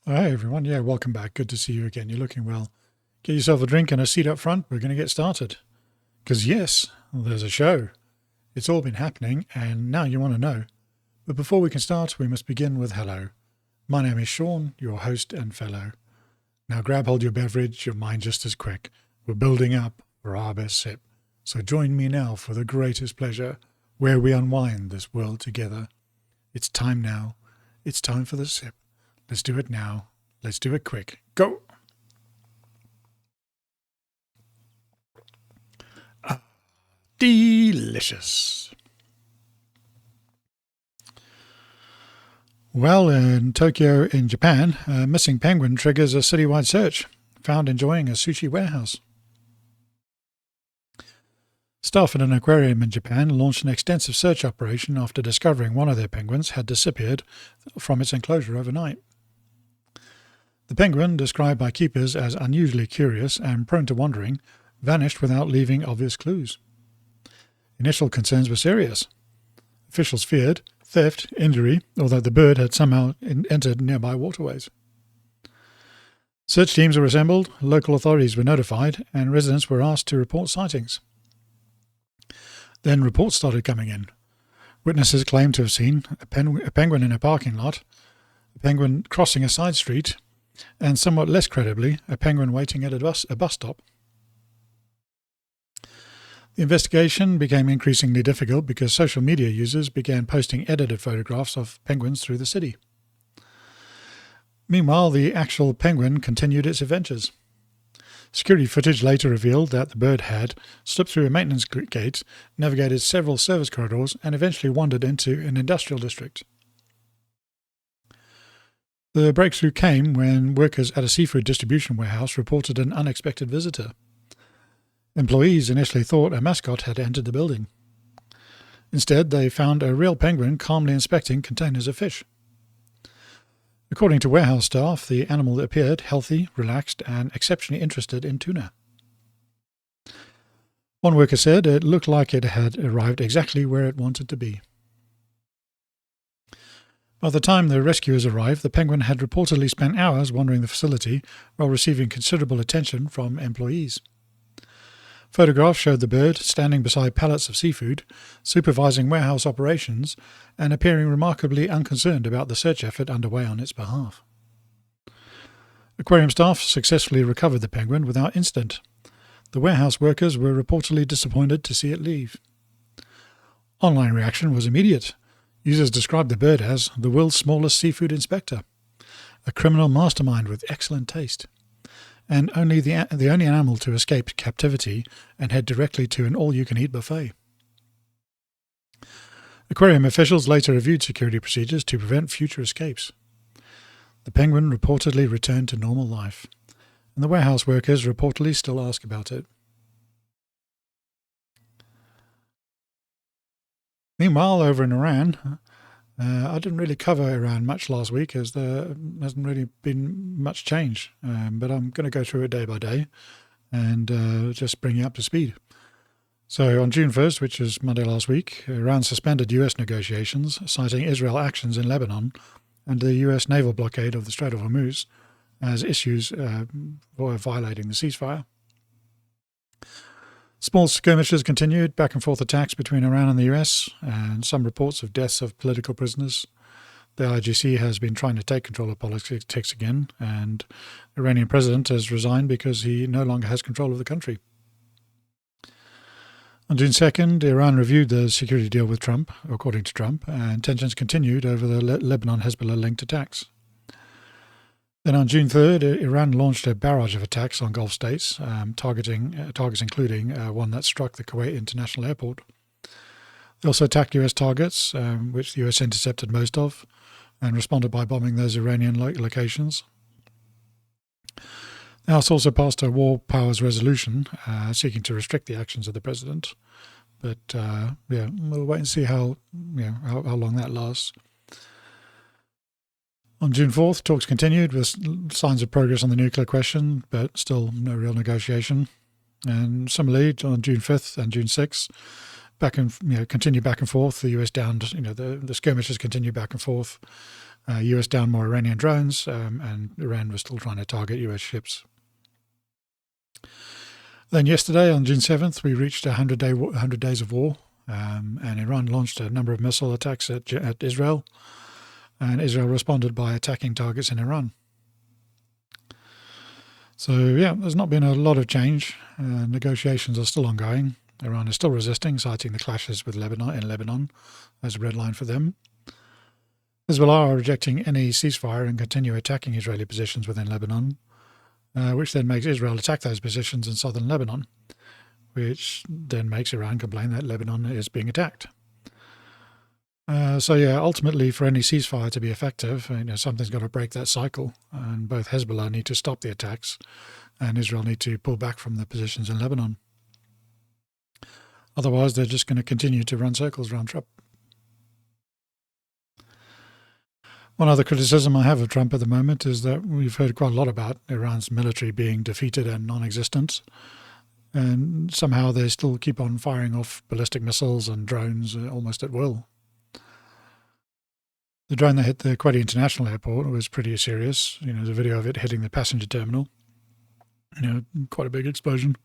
Hi, everyone. Yeah, welcome back. Good to see you again. You're looking well. Get yourself a drink and a seat up front. We're going to get started. Because, yes, there's a show. It's all been happening, and now you want to know. But before we can start, we must begin with hello. My name is Sean, your host and fellow. Now grab hold your beverage, your mind just as quick. We're building up for our best sip. So join me now for the greatest pleasure, where we unwind this world together. It's time now. It's time for the sip. Let's do it now. Let's do it quick. Go! Delicious. Well, in Tokyo, in Japan, a missing penguin triggers a citywide search, found enjoying a sushi warehouse. Staff at an aquarium in Japan launched an extensive search operation after discovering one of their penguins had disappeared from its enclosure overnight. The penguin, described by keepers as unusually curious and prone to wandering, vanished without leaving obvious clues. Initial concerns were serious. Officials feared theft, injury, or that the bird had somehow entered nearby waterways. Search teams were assembled, local authorities were notified, and residents were asked to report sightings. Then reports started coming in. Witnesses claimed to have seen a penguin in a parking lot, a penguin crossing a side street, and somewhat less credibly, a penguin waiting at a bus stop. The investigation became increasingly difficult because social media users began posting edited photographs of penguins through the city. Meanwhile, the actual penguin continued its adventures. Security footage later revealed that the bird had slipped through a maintenance gate, navigated several service corridors, and eventually wandered into an industrial district. The breakthrough came when workers at a seafood distribution warehouse reported an unexpected visitor. Employees initially thought a mascot had entered the building. Instead, they found a real penguin calmly inspecting containers of fish. According to warehouse staff, the animal appeared healthy, relaxed, and exceptionally interested in tuna. One worker said it looked like it had arrived exactly where it wanted to be. By the time the rescuers arrived, the penguin had reportedly spent hours wandering the facility while receiving considerable attention from employees. Photographs showed the bird standing beside pallets of seafood, supervising warehouse operations, and appearing remarkably unconcerned about the search effort underway on its behalf. Aquarium staff successfully recovered the penguin without incident. The warehouse workers were reportedly disappointed to see it leave. Online reaction was immediate. Users described the bird as the world's smallest seafood inspector, a criminal mastermind with excellent taste, and the only animal to escape captivity and head directly to an all-you-can-eat buffet. Aquarium officials later reviewed security procedures to prevent future escapes. The penguin reportedly returned to normal life, and the warehouse workers reportedly still ask about it. Meanwhile, over in Iran, I didn't really cover Iran much last week as there hasn't really been much change, but I'm going to go through it day by day and just bring you up to speed. So on June 1st, which was Monday last week, Iran suspended US negotiations, citing Israel actions in Lebanon and the US naval blockade of the Strait of Hormuz as issues for violating the ceasefire. Small skirmishes continued, back and forth attacks between Iran and the US, and some reports of deaths of political prisoners. The IGC has been trying to take control of politics again, and the Iranian president has resigned because he no longer has control of the country. On June 2nd, Iran reviewed the security deal with Trump, according to Trump, and tensions continued over the Lebanon-Hezbollah-linked attacks. Then on June 3rd, Iran launched a barrage of attacks on Gulf states, targets including one that struck the Kuwait International Airport. They also attacked US targets, which the US intercepted most of, and responded by bombing those Iranian locations. The House also passed a war powers resolution seeking to restrict the actions of the president. But we'll wait and see how long that lasts. On June 4th, talks continued with signs of progress on the nuclear question, but still no real negotiation. And similarly, on June 5th and June 6th, continue back and forth. The US downed, the skirmishes continue back and forth. US downed more Iranian drones, and Iran was still trying to target US ships. Then yesterday, on June 7th, we reached 100 days of war, and Iran launched a number of missile attacks at Israel, and Israel responded by attacking targets in Iran. So, yeah, there's not been a lot of change. Negotiations are still ongoing. Iran is still resisting, citing the clashes with Lebanon as a red line for them. Hezbollah are rejecting any ceasefire and continue attacking Israeli positions within Lebanon, which then makes Israel attack those positions in southern Lebanon, which then makes Iran complain that Lebanon is being attacked. Ultimately, for any ceasefire to be effective, something's got to break that cycle, and both Hezbollah need to stop the attacks, and Israel need to pull back from the positions in Lebanon. Otherwise, they're just going to continue to run circles around Trump. One other criticism I have of Trump at the moment is that we've heard quite a lot about Iran's military being defeated and non-existent, and somehow they still keep on firing off ballistic missiles and drones almost at will. The drone that hit the Kuwaiti International Airport was pretty serious. There's a video of it hitting the passenger terminal. Quite a big explosion.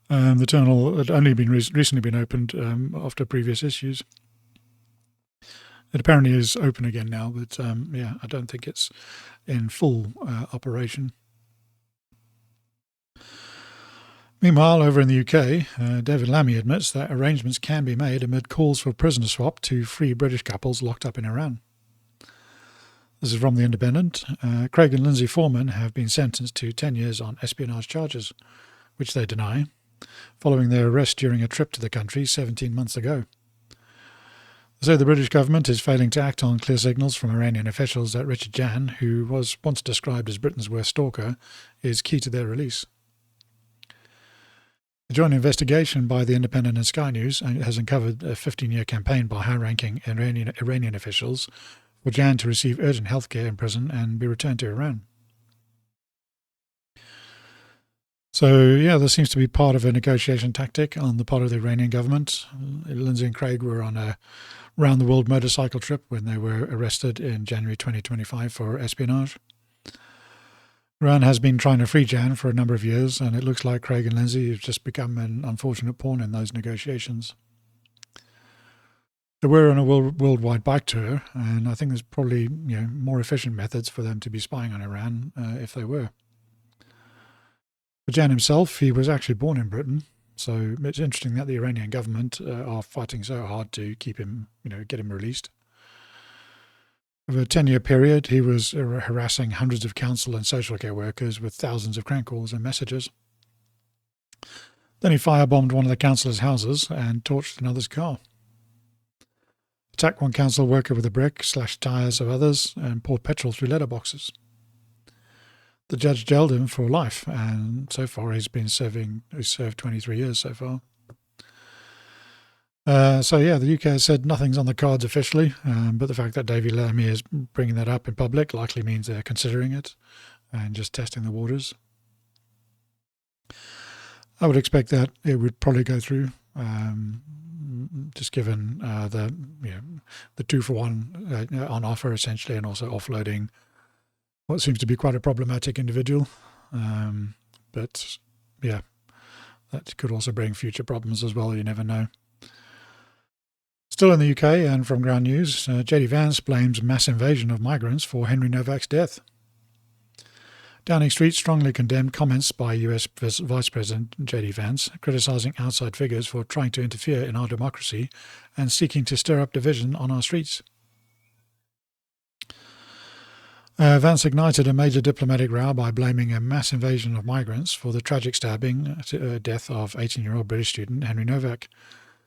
The terminal had only been recently been opened after previous issues. It apparently is open again now, but I don't think it's in full operation. Meanwhile, over in the UK, David Lammy admits that arrangements can be made amid calls for prisoner swap to free British couples locked up in Iran. This is from The Independent. Craig and Lindsay Foreman have been sentenced to 10 years on espionage charges, which they deny, following their arrest during a trip to the country 17 months ago. They say the British government is failing to act on clear signals from Iranian officials that Richard Jan, who was once described as Britain's worst stalker, is key to their release. The joint investigation by The Independent and Sky News has uncovered a 15-year campaign by high-ranking Iranian officials for Jan to receive urgent health care in prison and be returned to Iran. So, this seems to be part of a negotiation tactic on the part of the Iranian government. Lindsay and Craig were on a round-the-world motorcycle trip when they were arrested in January 2025 for espionage. Iran has been trying to free Jan for a number of years, and it looks like Craig and Lindsay have just become an unfortunate pawn in those negotiations. They were on a worldwide bike tour, and I think there's probably more efficient methods for them to be spying on Iran if they were. For Jan himself, he was actually born in Britain, so it's interesting that the Iranian government are fighting so hard to keep him, get him released. Over a 10-year period, he was harassing hundreds of council and social care workers with thousands of crank calls and messages. Then he firebombed one of the councillors' houses and torched another's car. Attacked one council worker with a brick, slashed tyres of others, and poured petrol through letterboxes. The judge jailed him for life, and so far he's served 23 years so far. The UK has said nothing's on the cards officially, but the fact that David Lammy is bringing that up in public likely means they're considering it and just testing the waters. I would expect that it would probably go through, just given the 2-for-1 on offer essentially, and also offloading what seems to be quite a problematic individual. That could also bring future problems as well. You never know. Still in the UK and from Ground News, JD Vance blames mass invasion of migrants for Henry Novak's death. Downing Street strongly condemned comments by US Vice President JD Vance, criticising outside figures for trying to interfere in our democracy and seeking to stir up division on our streets. Vance ignited a major diplomatic row by blaming a mass invasion of migrants for the tragic death of 18-year-old British student Henry Novak,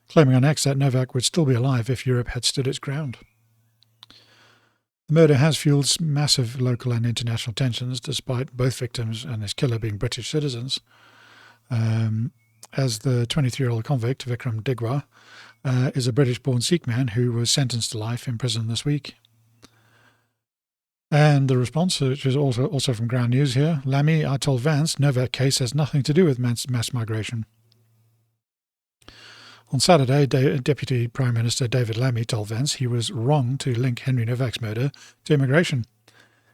claiming on X that Novak would still be alive if Europe had stood its ground. The murder has fueled massive local and international tensions, despite both victims and his killer being British citizens. As the 23-year-old convict, Vikram Digwa, is a British-born Sikh man who was sentenced to life in prison this week. And the response, which is also from Ground News here, Lammy, I told Vance, Novak case has nothing to do with mass migration. On Saturday, Deputy Prime Minister David Lammy told Vance he was wrong to link Henry Novak's murder to immigration,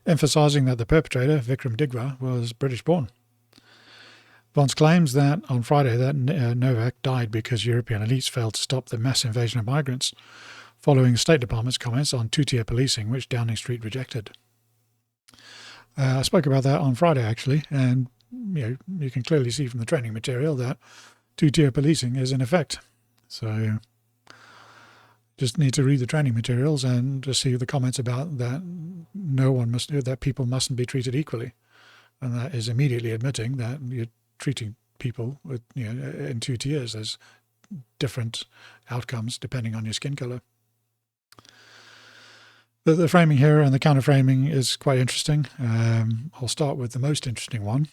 emphasising that the perpetrator, Vikram Digwa, was British-born. Vance claims that on Friday that Novak died because European elites failed to stop the mass invasion of migrants, following the State Department's comments on two-tier policing, which Downing Street rejected. I spoke about that on Friday, actually, and you can clearly see from the training material that two-tier policing is in effect. So just need to read the training materials and just see the comments about that that people mustn't be treated equally, and that is immediately admitting that you're treating people with in two tiers. There's different outcomes depending on your skin color. The framing here and the counter-framing is quite interesting. I'll start with the most interesting one,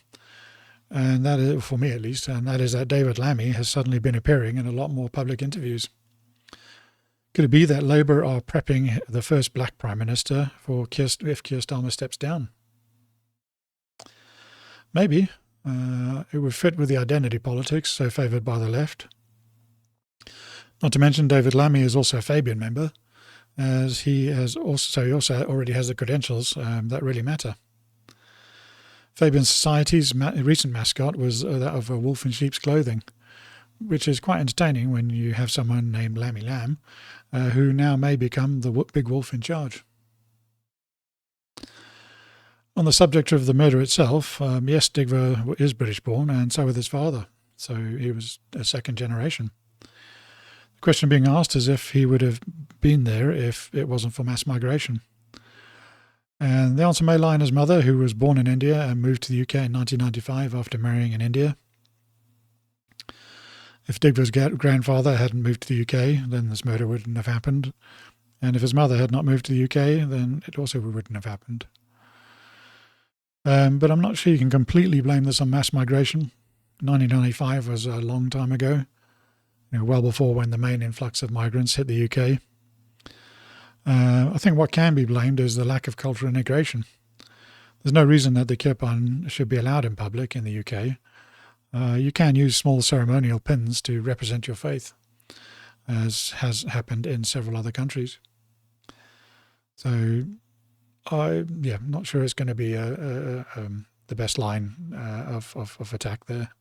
and that is, for me at least, and that is that David Lammy has suddenly been appearing in a lot more public interviews. Could it be that Labour are prepping the first black Prime Minister for if Keir Starmer steps down? Maybe. It would fit with the identity politics so favoured by the left. Not to mention David Lammy is also a Fabian member, as he also already has the credentials that really matter. Fabian Society's recent mascot was that of a wolf in sheep's clothing, which is quite entertaining when you have someone named Lammy Lamb, who now may become the big wolf in charge. On the subject of the murder itself, yes, Digwa is British-born, and so was his father, so he was a second generation. The question being asked is if he would have been there if it wasn't for mass migration. And the answer may lie in his mother, who was born in India and moved to the UK in 1995 after marrying in India. If Digwa's grandfather hadn't moved to the UK, then this murder wouldn't have happened. And if his mother had not moved to the UK, then it also wouldn't have happened. But I'm not sure you can completely blame this on mass migration. 1995 was a long time ago, well before when the main influx of migrants hit the UK. I think what can be blamed is the lack of cultural integration. There's no reason that the kirpan should be allowed in public in the UK. You can use small ceremonial pins to represent your faith, as has happened in several other countries. So, I'm not sure it's going to be the best line of attack there.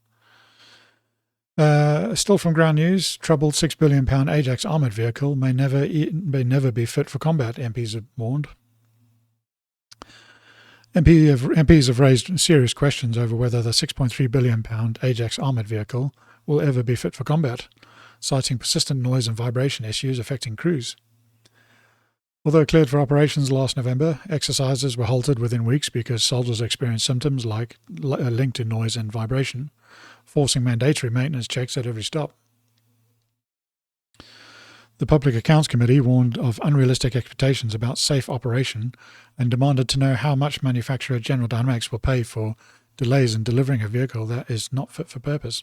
Still from ground news, troubled £6 billion Ajax armoured vehicle may never be fit for combat, MPs have warned. MPs have raised serious questions over whether the £6.3 billion Ajax armoured vehicle will ever be fit for combat, citing persistent noise and vibration issues affecting crews. Although cleared for operations last November, exercises were halted within weeks because soldiers experienced symptoms linked to noise and vibration, forcing mandatory maintenance checks at every stop. The Public Accounts Committee warned of unrealistic expectations about safe operation and demanded to know how much manufacturer General Dynamics will pay for delays in delivering a vehicle that is not fit for purpose.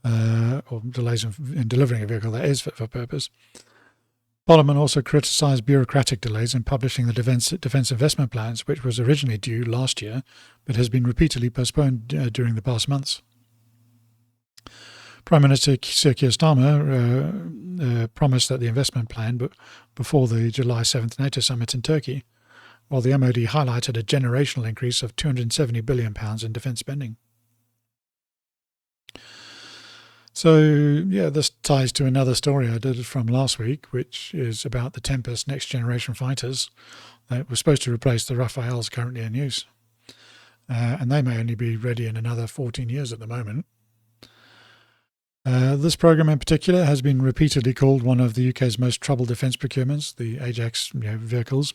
Or delays in delivering a vehicle that is fit for purpose. Parliament also criticised bureaucratic delays in publishing the defence investment plans, which was originally due last year, but has been repeatedly postponed during the past months. Prime Minister Sir Keir Starmer promised that the investment plan before the July 7th NATO summit in Turkey, while the MOD highlighted a generational increase of £270 billion in defence spending. So, this ties to another story I did from last week, which is about the Tempest next generation fighters that were supposed to replace the Rafales currently in use. And they may only be ready in another 14 years at the moment. This program in particular has been repeatedly called one of the UK's most troubled defence procurements, the Ajax vehicles.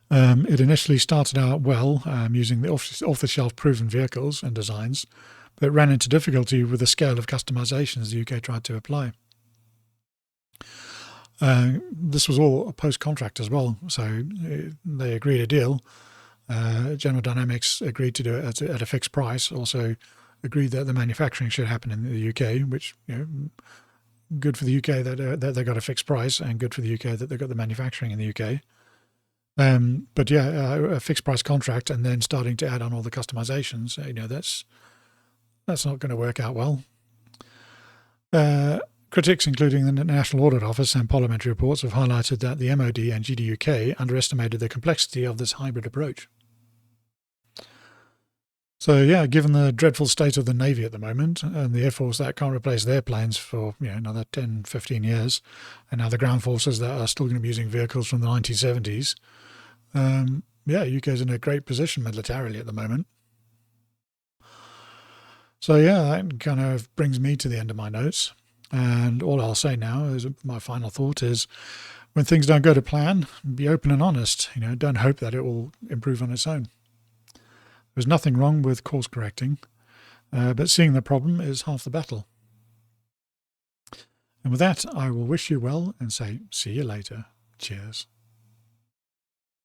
It initially started out well, using the off-the-shelf proven vehicles and designs, but ran into difficulty with the scale of customisations the UK tried to apply. This was all a post-contract as well, so they agreed a deal. General Dynamics agreed to do it at a fixed price, also agreed that the manufacturing should happen in the UK, which, good for the UK that they got a fixed price, and good for the UK that they got the manufacturing in the UK. But a fixed price contract and then starting to add on all the customisations, that's not going to work out well. Critics, including the National Audit Office and parliamentary reports, have highlighted that the MOD and GDUK underestimated the complexity of this hybrid approach. So, yeah, given the dreadful state of the Navy at the moment and the Air Force that can't replace their planes for another 10, 15 years, and now the ground forces that are still going to be using vehicles from the 1970s, UK is in a great position militarily at the moment. So, yeah, that kind of brings me to the end of my notes. And all I'll say now is my final thought is when things don't go to plan, be open and honest. Don't hope that it will improve on its own. There's nothing wrong with course correcting, but seeing the problem is half the battle. And with that, I will wish you well and say, see you later. Cheers.